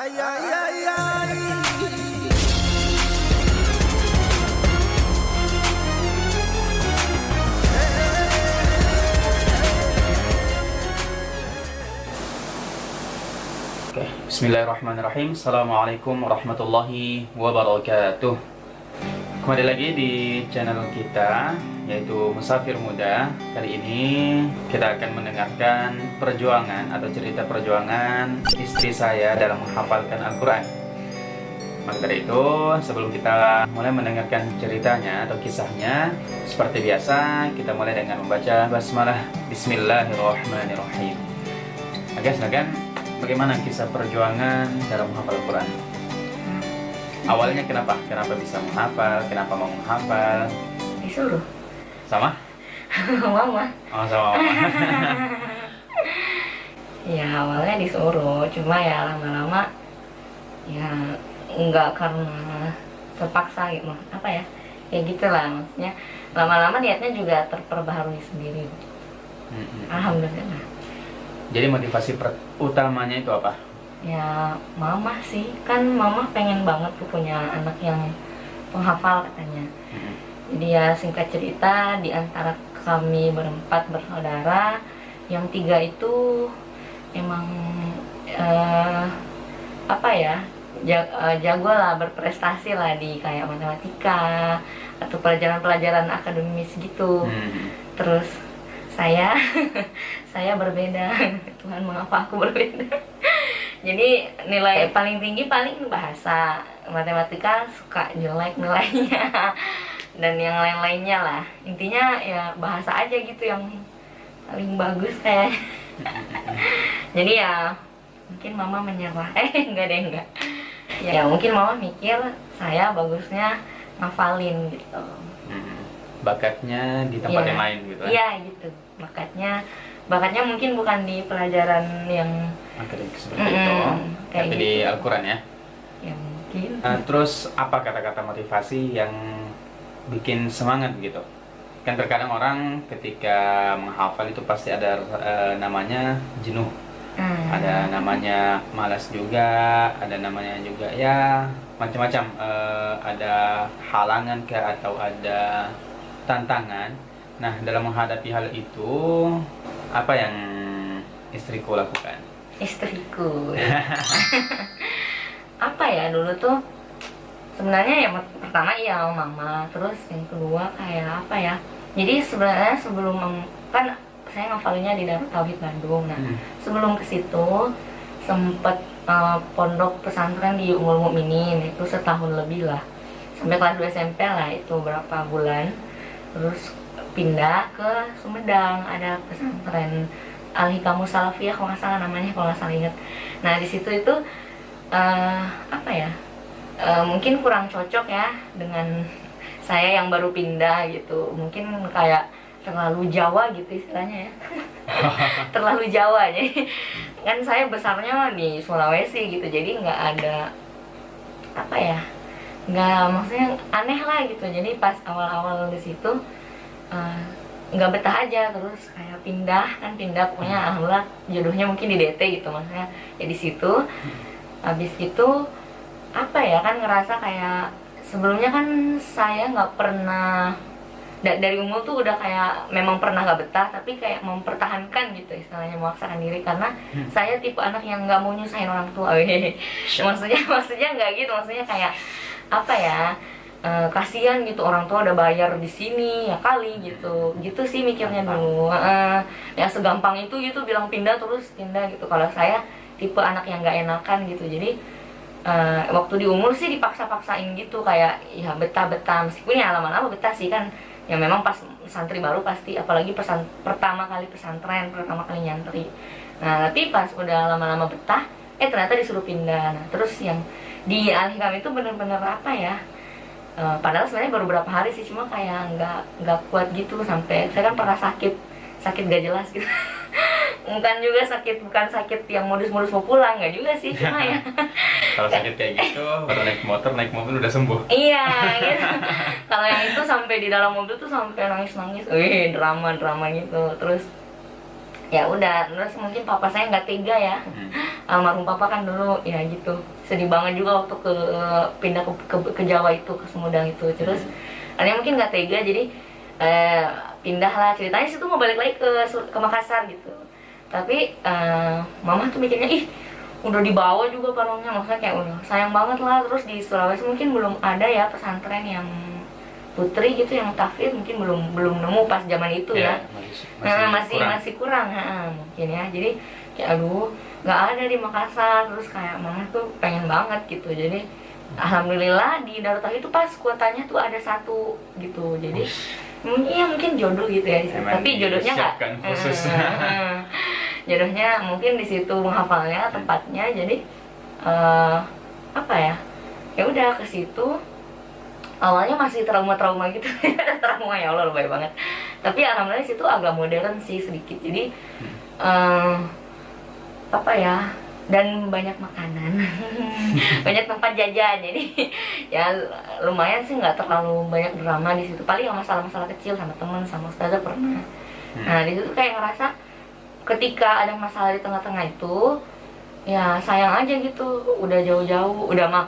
Ay, ay, ay, ay. Oke, Bismillahirrahmanirrahim. Assalamualaikum warahmatullahi wabarakatuh. Kembali lagi di channel kita, yaitu Musafir Muda. Kali ini kita akan mendengarkan perjuangan atau cerita perjuangan istri saya dalam menghafalkan Al-Quran. Maka dari itu, sebelum kita mulai mendengarkan ceritanya atau kisahnya, seperti biasa kita mulai dengan membaca basmalah. Bismillahirrahmanirrahim. Oke, silakan. Bagaimana kisah perjuangan dalam menghafal Al-Quran? Awalnya kenapa? Kenapa bisa menghafal? Kenapa mau menghafal? Disuruh Sama? mama. Oh, sama mama. Ya awalnya disuruh, cuma ya lama-lama ya enggak karena terpaksa gitu, apa ya, ya gitulah, maksudnya lama-lama niatnya juga terperbaharui sendiri. Alhamdulillah. Jadi motivasi utamanya itu apa? Ya mama sih, kan mama pengen banget tuh punya anak yang penghafal katanya. Jadi ya singkat cerita, di antara kami berempat bersaudara, yang 3 itu emang apa ya, jago lah, berprestasi lah di kayak matematika atau pelajaran-pelajaran akademis gitu. Terus saya saya berbeda. Tuhan mengapa aku berbeda. Jadi nilai paling tinggi paling bahasa, matematika suka jelek nilainya. Dan yang lain-lainnya lah, intinya ya bahasa aja gitu yang paling bagus kayak. Jadi ya mungkin mama menyerah, enggak, ya mungkin mama mikir saya bagusnya ngafalin gitu. Bakatnya di tempat Ya, yang lain gitu. Iya gitu, bakatnya mungkin bukan di pelajaran yang Akademik seperti itu, kayak tapi gitu. di Al-Quran ya. Ya mungkin. Terus apa kata-kata motivasi yang bikin semangat gitu? Kan terkadang orang ketika menghafal itu pasti ada namanya jenuh, ada namanya malas juga, ada namanya juga ya macam-macam, ada halangan ke atau ada tantangan. Nah, dalam menghadapi hal itu apa yang istriku lakukan? Istriku apa ya, dulu tuh sebenarnya ya pertama iya mama, terus yang kedua kayak apa ya, jadi sebenarnya sebelum kan saya ngafalinnya di Darut Tauhid Bandung. Nah sebelum ke situ sempet pondok pesantren di Ummul Mukminin, itu setahun lebih lah, sampai kelas 2 SMP lah, itu berapa bulan. Terus pindah ke Sumedang, ada pesantren Al-Hikamus Salafiyah kalau nggak salah namanya, kalau nggak salah ingat. Nah di situ itu apa ya, mungkin kurang cocok ya dengan saya yang baru pindah gitu, mungkin kayak terlalu Jawa gitu istilahnya ya. Terlalu Jawa, jadi kan saya besarnya di Sulawesi gitu, jadi nggak ada apa ya, nggak, maksudnya aneh lah gitu. Jadi pas awal-awal di situ nggak betah aja, terus kayak pindah pokoknya. Alhamdulillah jodohnya mungkin di DT gitu, maksudnya ya di situ. Habis itu apa ya, kan ngerasa kayak sebelumnya kan saya nggak pernah dari umur tuh udah kayak memang pernah nggak betah, tapi kayak mempertahankan gitu istilahnya, memaksakan diri, karena saya tipe anak yang nggak mau nyusahin orang tua. maksudnya nggak gitu, maksudnya kayak apa ya, kasihan gitu, orang tua udah bayar di sini ya kali gitu sih mikirnya dulu. Ya segampang itu gitu bilang pindah terus pindah gitu. Kalau saya tipe anak yang nggak enakan gitu, jadi waktu di umur sih dipaksa-paksain gitu, kayak ya betah-betah, meskipun ya lama-lama betah sih kan. Ya memang pas santri baru pasti, apalagi pertama kali pesantren, pertama kali nyantri. Nah tapi pas udah lama-lama betah, ternyata disuruh pindah. Nah terus yang di Al-Hikam itu bener-bener apa ya, padahal sebenarnya baru berapa hari sih, cuma kayak nggak kuat gitu, sampai saya kan pernah sakit gak jelas gitu. bukan sakit yang modus-modus mau pulang, nggak juga sih, cuma ya Kalau sakit kayak gitu baru naik mobil udah sembuh. iya gitu. Kalau yang itu sampai di dalam mobil tuh sampai nangis, drama gitu. Terus ya udah, terus mungkin papa saya nggak tega ya. Almarhum papa kan dulu ya gitu, sedih banget juga waktu pindah ke Jawa itu, ke Sumedang itu. Terus akhirnya mungkin nggak tega, jadi pindah lah, ceritanya situ mau balik lagi ke Makassar gitu. Tapi mama tuh mikirnya, ih udah dibawa juga parongnya, maksudnya kayak udah sayang banget lah. Terus di Sulawesi mungkin belum ada ya pesantren yang putri gitu yang tahfidz, mungkin belum nemu pas zaman itu ya, masih kurang mungkin ya. Jadi kayak aduh nggak ada di Makassar. Terus kayak mama tuh pengen banget gitu. Jadi alhamdulillah di Darut Tauhid itu pas kuotanya tuh ada 1 gitu. Jadi mungkin jodoh gitu ya. Tapi jodohnya nggak jodohnya mungkin di situ menghafalnya tempatnya. Jadi apa ya, ya udah ke situ. Awalnya masih trauma gitu. Trauma, ya Allah lebay banget. Tapi alhamdulillah situ agak modern sih sedikit. Jadi apa ya, dan banyak makanan. Banyak tempat jajan. Jadi ya lumayan sih, nggak terlalu banyak drama di situ. Paling masalah-masalah kecil sama temen, sama ustazah pernah. Nah di situ kayak ngerasa ketika ada masalah di tengah-tengah itu, ya sayang aja gitu. Udah jauh-jauh, udah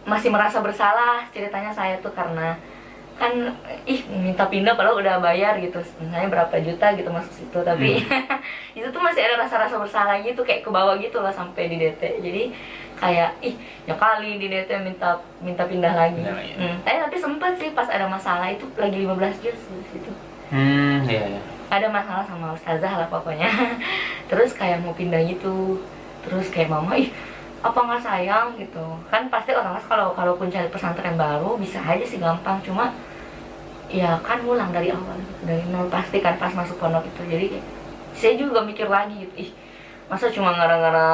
masih merasa bersalah ceritanya saya tuh, karena kan minta pindah padahal udah bayar gitu, misalnya berapa juta gitu masuk situ. Tapi itu tuh masih ada rasa-rasa bersalah gitu, kayak ke bawah gitu loh sampai di DT. Jadi kayak ya kali di DT minta pindah lagi. Tapi sempet sih pas ada masalah itu lagi 15 juz di situ. Iya. Ada masalah sama ustazah lah pokoknya. Terus kayak mau pindah gitu. Terus kayak mama, apa nggak sayang gitu kan. Pasti orang kalau pun cari pesantren baru bisa aja sih gampang, cuma ya kan ngulang dari awal, dari nol pasti kan pas masuk pondok itu. Jadi saya juga mikir lagi gitu, masa cuma gara-gara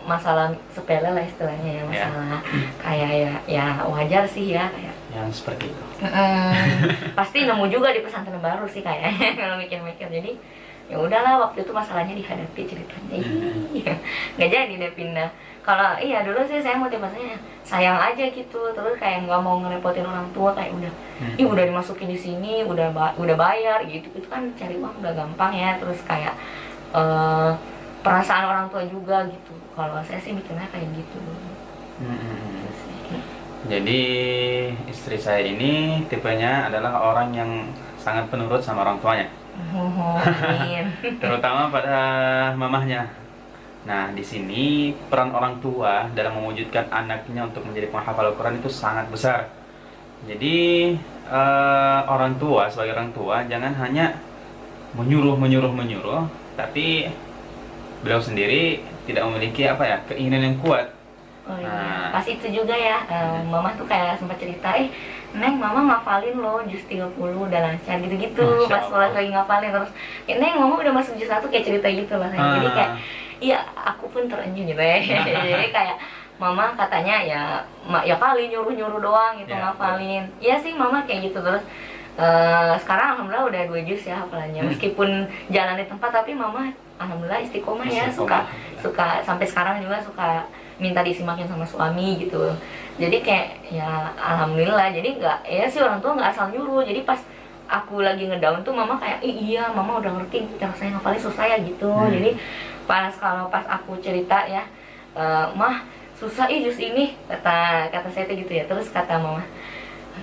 masalah sepele lah istilahnya ya, masalah kayak ya wajar sih ya kayak yang seperti itu. Pasti nemu juga di pesantren baru sih kayaknya kalau mikir-mikir. Jadi ya udahlah, waktu itu masalahnya dihadapi ceritanya. Nggak jadi deh pindah. Kalau dulu sih saya motivasinya sayang aja gitu. Terus kayak nggak mau ngerepotin orang tua, kayak udah dimasukin di sini, udah bayar gitu. Itu kan cari uang udah gampang ya. Terus kayak perasaan orang tua juga gitu. Kalau saya sih mikirnya kayak gitu dulu. Jadi istri saya ini tipenya adalah orang yang sangat penurut sama orang tuanya. Terutama pada mamahnya. Nah, di sini peran orang tua dalam mewujudkan anaknya untuk menjadi penghafal Al-Quran itu sangat besar. Jadi orang tua, sebagai orang tua jangan hanya menyuruh, tapi beliau sendiri tidak memiliki keinginan yang kuat. Pas itu juga ya, mama tuh kayak sempat cerita, Neng, mama ngafalin loh juz 30 udah lancar gitu-gitu. Pas sholat lagi ngafalin, terus Neng, mama udah masuk juz 1, kayak cerita gitu lah. Jadi kayak iya, aku pun terenyuh gitu ya. Jadi kayak mama katanya ya kali nyuruh doang gitu ngafalin. Iya sih mama kayak gitu. Terus sekarang alhamdulillah udah 2 juz ya hafalannya. Meskipun jalan di tempat, tapi mama alhamdulillah istiqomah ya, suka sampai sekarang juga suka minta disimakin sama suami gitu. Jadi kayak ya alhamdulillah. Jadi nggak sih, orang tua nggak asal nyuruh. Jadi pas aku lagi ngedown tuh mama kayak iya mama udah ngerti cara saya ngafalin susah ya gitu. Jadi pas aku cerita ya, mah susah juz ini, kata saya tuh gitu ya. Terus kata mama,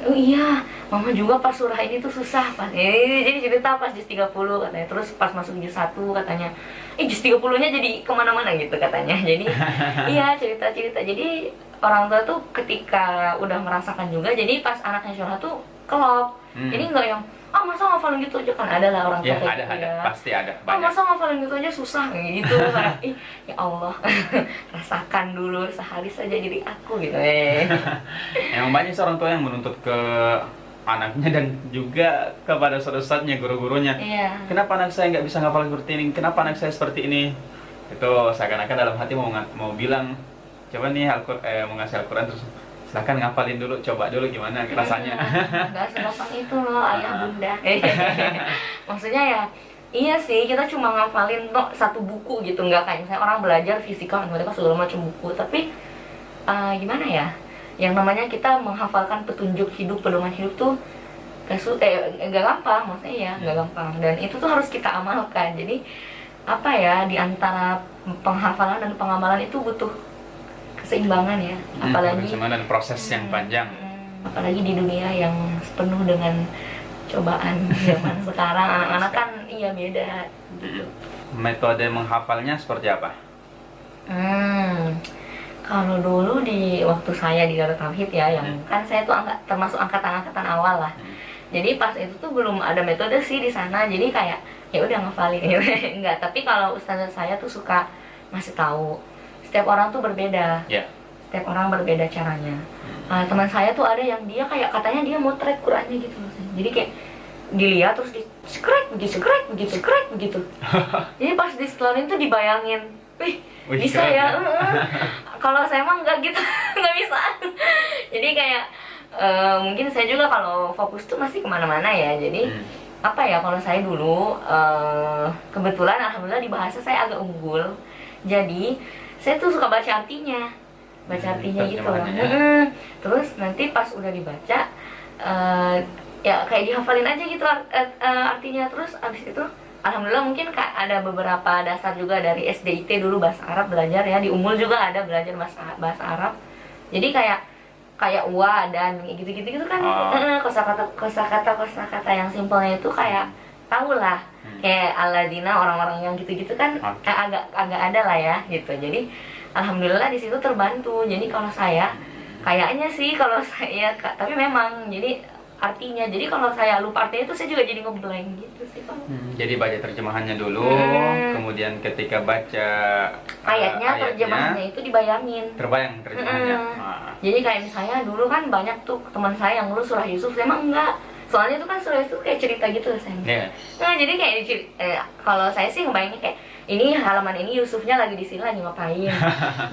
oh iya mama juga pas surah ini tuh susah pas jadi cerita pas juz 30 katanya. Terus pas masuk juz 1 katanya juz 30 nya jadi kemana-mana gitu katanya. Jadi iya cerita. Jadi orang tua tuh ketika udah merasakan juga, jadi pas anaknya surah tuh kelop. Jadi nggak yang masa ngafalin gitu aja, kan ada lah orang tua ada, pasti ada banyak. Masa ngafalin gitu aja susah gitu. Kayak ya Allah, rasakan dulu sehari saja jadi aku gitu. Emang banyak seorang tua yang menuntut ke anaknya dan juga kepada ustadznya, guru-gurunya. Kenapa anak saya nggak bisa ngafal seperti ini? Kenapa anak saya seperti ini? Itu seakan-akan dalam hati mau bilang, coba nih mau ngasih Al-Quran, terus silahkan ngafalin dulu, coba dulu gimana rasanya. Nggak segampang itu loh ayah bunda. Maksudnya ya iya sih, kita cuma ngafalin satu buku gitu, nggak kayak misalnya orang belajar fisika, matematika segala macam buku. Tapi gimana ya, yang namanya kita menghafalkan petunjuk hidup, pedoman hidup tuh nggak gampang, maksudnya ya nggak gampang. Dan itu tuh harus kita amalkan. Jadi apa ya, di antara penghafalan dan pengamalan itu butuh keseimbangan ya, apalagi keseimbangan dan proses yang panjang. Apalagi di dunia yang penuh dengan cobaan zaman sekarang, anak-anak kan iya beda gitu. Metode menghafalnya seperti apa? Kalau dulu di waktu saya di Darut Tauhid ya, yang kan saya tuh termasuk angkatan awal lah. Jadi pas itu tuh belum ada metode sih di sana. Jadi kayak ya udah ngafalin gitu. Enggak, tapi kalau ustazah saya tuh suka ngasih tahu. Setiap orang tuh berbeda. Yeah. Setiap orang berbeda caranya. Teman saya tuh ada yang dia kayak katanya dia mau track Qurannya gitu loh. Jadi kayak dilihat terus di scratch begitu. Jadi pas di setelan itu dibayangin, wih bisa keren, ya. Kalau saya mah nggak gitu, nggak bisa. Jadi kayak mungkin saya juga kalau fokus tuh masih kemana-mana ya. Jadi apa ya, kalau saya dulu kebetulan alhamdulillah di bahasa saya agak unggul. Jadi saya tuh suka baca artinya gitu loh. Terus nanti pas udah dibaca ya kayak dihafalin aja gitu artinya. Terus abis itu alhamdulillah mungkin ada beberapa dasar juga dari SDIT dulu, bahasa Arab belajar ya, di Umul juga ada belajar bahasa Arab. Jadi kayak wa dan gitu kan. Kosakata yang simpelnya itu kayak tahu lah, kayak aladina, orang-orang yang gitu kan agak ada lah ya gitu. Jadi alhamdulillah di situ terbantu. Jadi kalau saya kayaknya sih tapi memang jadi artinya, jadi kalau saya lupa artinya itu saya juga jadi ngeblank gitu sih Pak. Jadi baca terjemahannya dulu, kemudian ketika baca ayatnya terjemahannya itu dibayangin. Terbayang terjemahannya. Jadi kayak misalnya dulu kan banyak tuh teman saya yang lulus surah Yusuf, saya emang enggak. Soalnya itu kan surah Yusuf kayak cerita gitu loh saya. Yeah. Nah jadi kayak kalau saya sih ngebayangin kayak ini halaman ini Yusufnya lagi di sini lagi ngapain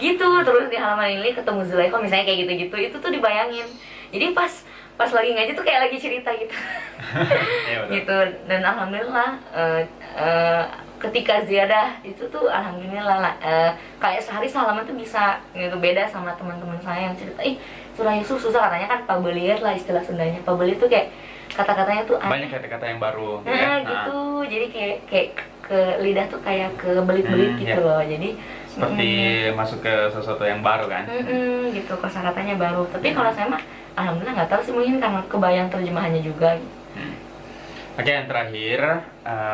gitu, terus di halaman ini ketemu Zulaikha misalnya kayak gitu itu tuh dibayangin. Jadi pas lagi ngaji tuh kayak lagi cerita gitu. Gitu. Dan alhamdulillah ketika ziyadah itu tuh alhamdulillah kayak sehari sehalaman tuh bisa gitu, beda sama teman-teman saya yang cerita surah Yusuf susah katanya kan, pabelit lah istilah Sundanya. Pabelit tuh kayak kata-katanya tuh banyak kata-kata yang baru gitu. Jadi kayak ke lidah tuh kayak ke belit-belit gitu loh. Jadi seperti masuk ke sesuatu yang baru kan. Gitu, kosakatanya baru. Tapi kalau saya mah alhamdulillah nggak tahu sih, mungkin karena kebayang terjemahannya juga. Oke, yang terakhir,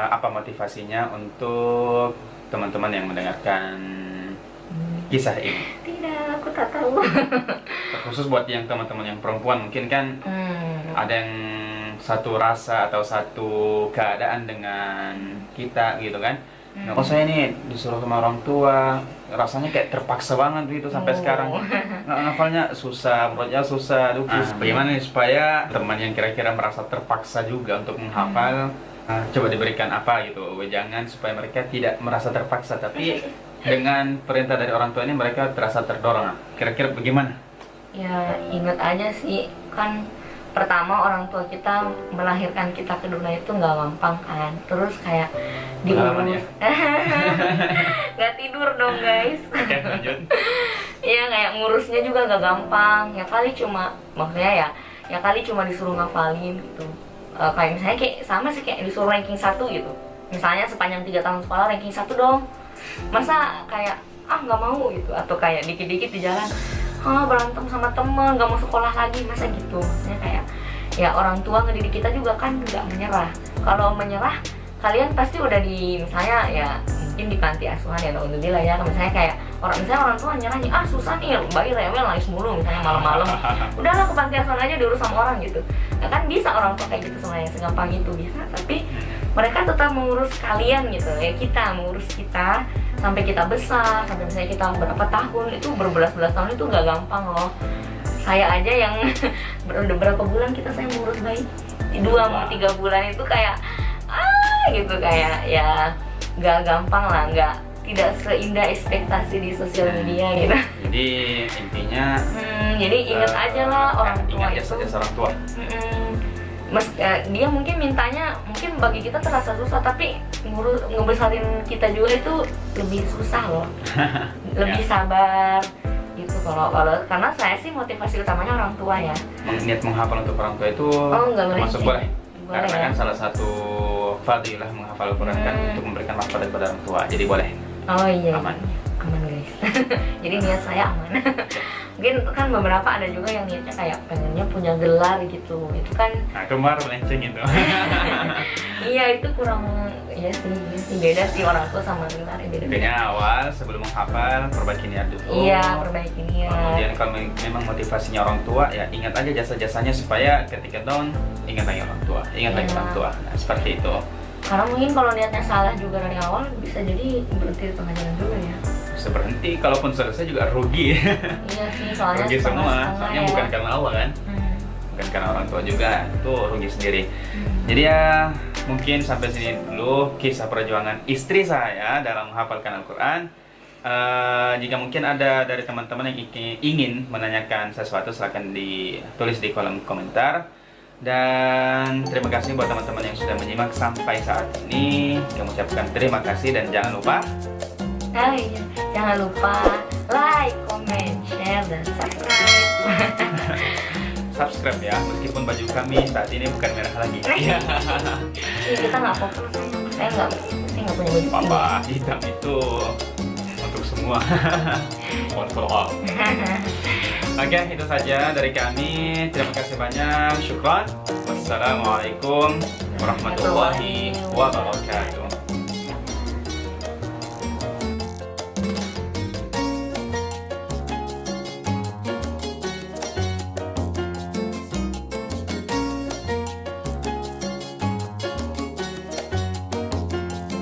apa motivasinya untuk teman-teman yang mendengarkan kisah ini? Tidak, aku tak tahu. Khusus buat yang teman-teman yang perempuan, mungkin kan ada yang satu rasa atau satu keadaan dengan kita gitu kan. Nah, kok saya ini disuruh sama orang tua, rasanya kayak terpaksa banget gitu sampai sekarang. Ngafalnya susah, menurutnya susah. Aduh, bagaimana nih supaya teman yang kira-kira merasa terpaksa juga untuk menghafal, coba diberikan apa gitu wejangan supaya mereka tidak merasa terpaksa, tapi dengan perintah dari orang tua ini mereka terasa terdorong. Kira-kira bagaimana? Ya ingat aja sih, kan pertama orang tua kita melahirkan kita ke dunia itu nggak gampang kan. Terus kayak diurus nggak tidur dong guys. Oke, lanjut. Iya, kayak ngurusnya juga nggak gampang. Ya kali cuma maksudnya ya kali cuma disuruh ngafalin gitu. Kayak misalnya kayak sama sih kayak disuruh ranking 1 gitu. Misalnya sepanjang 3 tahun sekolah ranking 1 dong. Masa kayak nggak mau gitu, atau kayak dikit-dikit di jalan berantem sama temen, nggak mau sekolah lagi, masa gitu. Maksudnya kayak ya orang tua ngedidik kita juga kan nggak menyerah. Kalau menyerah kalian pasti udah misalnya ya mungkin di panti asuhan ya, alhamdulillah ya. Misalnya kayak orang tua nyerah nih, susah nih, bayi rewel nangis mulu misalnya malam-malam, udahlah ke panti asuhan aja diurus sama orang gitu. Nah, kan bisa orang tua kayak gitu semuanya, segampang itu bisa. Tapi mereka tetap mengurus kalian gitu ya, kita mengurus kita sampai kita besar, sampai misalnya kita berapa tahun, itu berbelas-belas tahun itu nggak gampang loh. Saya aja yang berapa bulan saya mengurus bayi, 2-3 bulan itu kayak gitu, kayak ya nggak gampang lah, tidak seindah ekspektasi di sosial media gitu. Jadi intinya jadi ingat aja lah orang tua ingat itu. Ingat orang tua. Dia mungkin mintanya, mungkin bagi kita terasa susah, tapi ngebesarin kita juga itu lebih susah loh. Lebih sabar gitu. Kalau karena saya sih motivasi utamanya orang tua ya. Niat menghafal untuk orang tua itu nggak termasuk boleh. Boleh Karena ya? kan salah satu fadilah menghafal Al-Quran kan untuk memberikan manfaat kepada orang tua. Jadi boleh. Oh iya, Aman. aman guys. Jadi niat saya aman. Mungkin kan beberapa ada juga yang niatnya kayak pengennya punya gelar gitu. Itu kan Nah, kemarin melenceng itu. iya itu kurang, iya sih beda sih orang tua sama gelar, beda. Intinya awal sebelum menghafal perbaiki niat dulu. Iya, perbaiki niat. Kemudian kalau memang motivasinya orang tua, ya ingat aja jasa-jasanya supaya ketika down ingat lagi orang tua, ingat lagi Iya. orang tua. Nah, seperti itu. Karena mungkin kalau niatnya salah juga dari awal bisa jadi berhenti di tengah jalan dulu ya. Bisa berhenti, kalaupun selesai juga rugi. Iya sih, soalnya Rugi semua, setengah-setengah soalnya ya. bukan karena Allah kan, bukan karena orang tua juga, itu rugi sendiri. Jadi ya mungkin sampai sini dulu kisah perjuangan istri saya dalam menghafalkan Al-Quran. Jika mungkin ada dari teman-teman yang ingin menanyakan sesuatu, silahkan ditulis di kolom komentar. Dan terima kasih buat teman-teman yang sudah menyimak sampai saat ini. Kami ucapkan terima kasih dan jangan lupa Oh iya, jangan lupa like, comment, share, dan subscribe. subscribe ya, meskipun baju kami saat ini bukan merah lagi. Iya, kita nggak fokus. Saya nggak punya baju Papa hitam itu untuk semua. Kontrol. Oke, itu saja dari kami. Terima kasih banyak. Syukran. Wassalamualaikum warahmatullahi wabarakatuh.